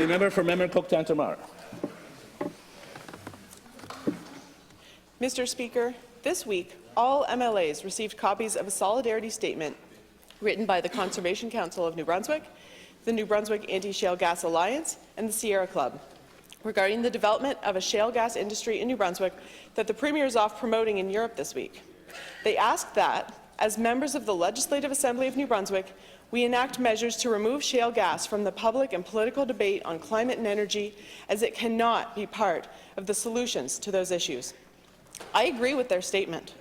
The member for Memramcook-Tantramar. Mr. Speaker, this week, all MLAs received copies of a solidarity statement written by the Conservation Council of New Brunswick, the New Brunswick Anti-Shale Gas Alliance, and the Sierra Club regarding the development of a shale gas industry in New Brunswick that the Premier is off promoting in Europe this week. They ask that, as members of the Legislative Assembly of New Brunswick, we enact measures to remove shale gas from the public and political debate on climate and energy, as it cannot be part of the solutions to those issues. I agree with their statement.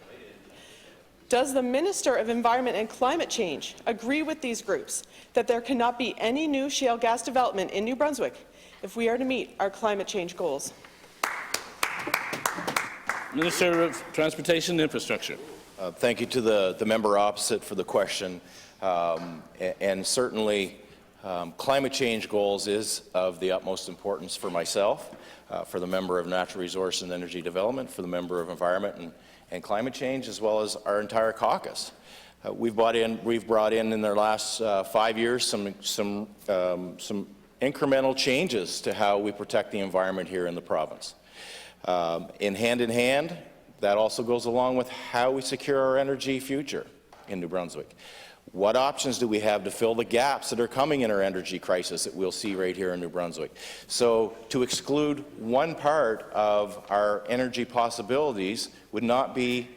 Does the Minister of Environment and Climate Change agree with these groups that there cannot be any new shale gas development in New Brunswick if we are to meet our climate change goals? Minister of Transportation and Infrastructure. Thank you to the member opposite for the question. And certainly, climate change goals is of the utmost importance for myself, for the member of Natural Resource and Energy Development, for the member of Environment and Climate Change, as well as our entire caucus. We've brought in their last 5 years some incremental changes to how we protect the environment here in the province. In hand, that also goes along with how we secure our energy future in New Brunswick. What options do we have to fill the gaps that are coming in our energy crisis that we'll see right here in New Brunswick? So to exclude one part of our energy possibilities would not be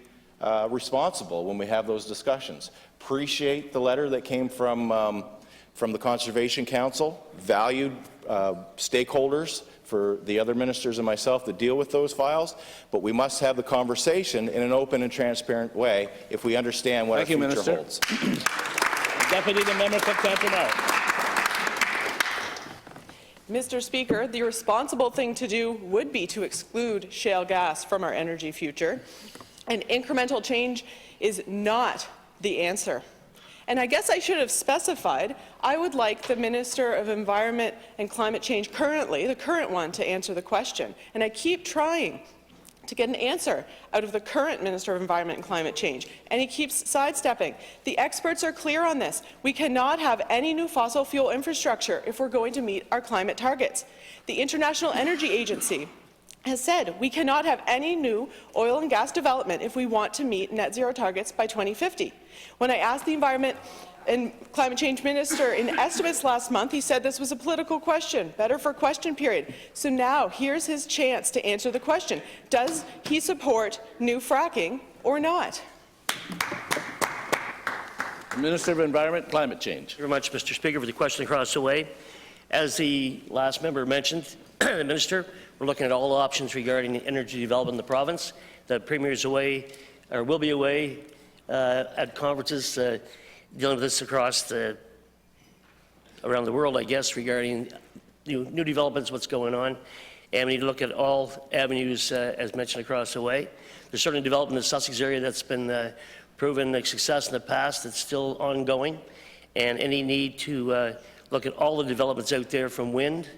responsible when we have those discussions. Appreciate the letter that came from the Conservation Council, valued stakeholders for the other ministers and myself that deal with those files, but we must have the conversation in an open and transparent way if we understand what our future holds. Deputy the member for Memramcook-Tantramar. Mr. Speaker, the responsible thing to do would be to exclude shale gas from our energy future, and incremental change is not the answer. And I guess I should have specified I would like the Minister of Environment and Climate Change currently, the current one, to answer the question. And I keep trying to get an answer out of the current Minister of Environment and Climate Change, and he keeps sidestepping. The experts are clear on this. We cannot have any new fossil fuel infrastructure if we're going to meet our climate targets. The International Energy Agency has said we cannot have any new oil and gas development if we want to meet net zero targets by 2050. When I asked the Environment and Climate Change Minister in estimates last month, he said this was a political question, better for question period. So now here's his chance to answer the question. Does he support new fracking or not? Minister of Environment and Climate Change. Thank you very much, Mr. Speaker, for the question across the way. As the last member mentioned, the Minister, we're looking at all options regarding energy development in the province. The Premier is away, or will be away, at conferences dealing with this across around the world, I guess, regarding new developments, what's going on. And we need to look at all avenues, as mentioned, across the way. There's certainly development in the Sussex area that's been proven a success in the past. It's still ongoing. And any need to look at all the developments out there, from wind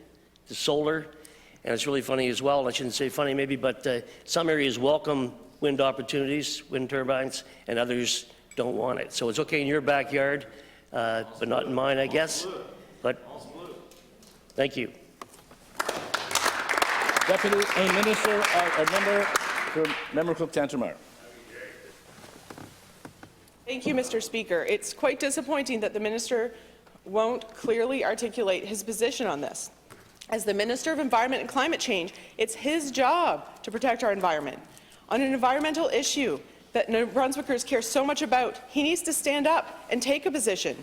to solar. And it's really funny as well, I shouldn't say funny maybe, but some areas welcome wind opportunities, wind turbines, and others don't want it. So it's okay in your backyard, but not in mine, I guess. But thank you. Deputy Minister, member for Memramcook-Tantramar. Thank you, Mr. Speaker. It's quite disappointing that the Minister won't clearly articulate his position on this. As the Minister of Environment and Climate Change, it's his job to protect our environment. On an environmental issue that New Brunswickers care so much about, he needs to stand up and take a position.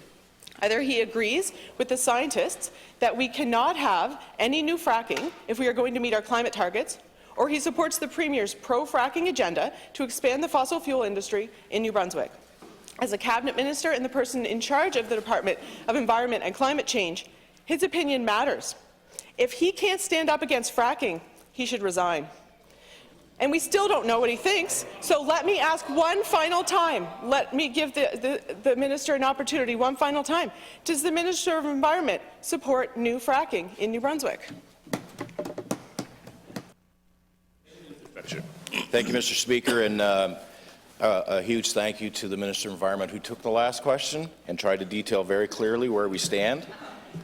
Either he agrees with the scientists that we cannot have any new fracking if we are going to meet our climate targets, or he supports the Premier's pro-fracking agenda to expand the fossil fuel industry in New Brunswick. As a Cabinet Minister and the person in charge of the Department of Environment and Climate Change, his opinion matters. If he can't stand up against fracking, he should resign. And we still don't know what he thinks, so let me ask one final time. Let me give the Minister an opportunity one final time. Does the Minister of Environment support new fracking in New Brunswick? Thank you, Mr. Speaker, and a huge thank you to the Minister of Environment who took the last question and tried to detail very clearly where we stand.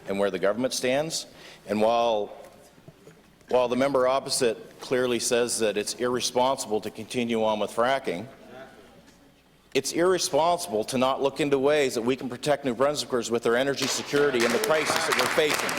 and where the government stands. And while the member opposite clearly says that it's irresponsible to continue on with fracking, it's irresponsible to not look into ways that we can protect New Brunswickers with their energy security and the crisis that we're facing.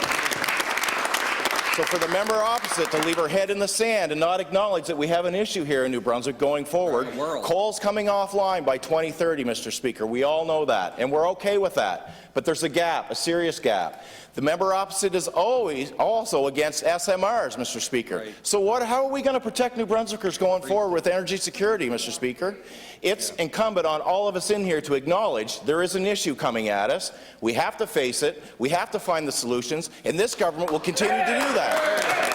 So for the member opposite to leave her head in the sand and not acknowledge that we have an issue here in New Brunswick going forward, coal's coming offline by 2030, Mr. Speaker. We all know that, and we're okay with that. But there's a gap, a serious gap. The member opposite is always also against SMRs, Mr. Speaker. Right. So how are we going to protect New Brunswickers going forward with energy security, Mr. Speaker? It's incumbent on all of us in here to acknowledge there is an issue coming at us. We have to face it. We have to find the solutions, and this government will continue to do that.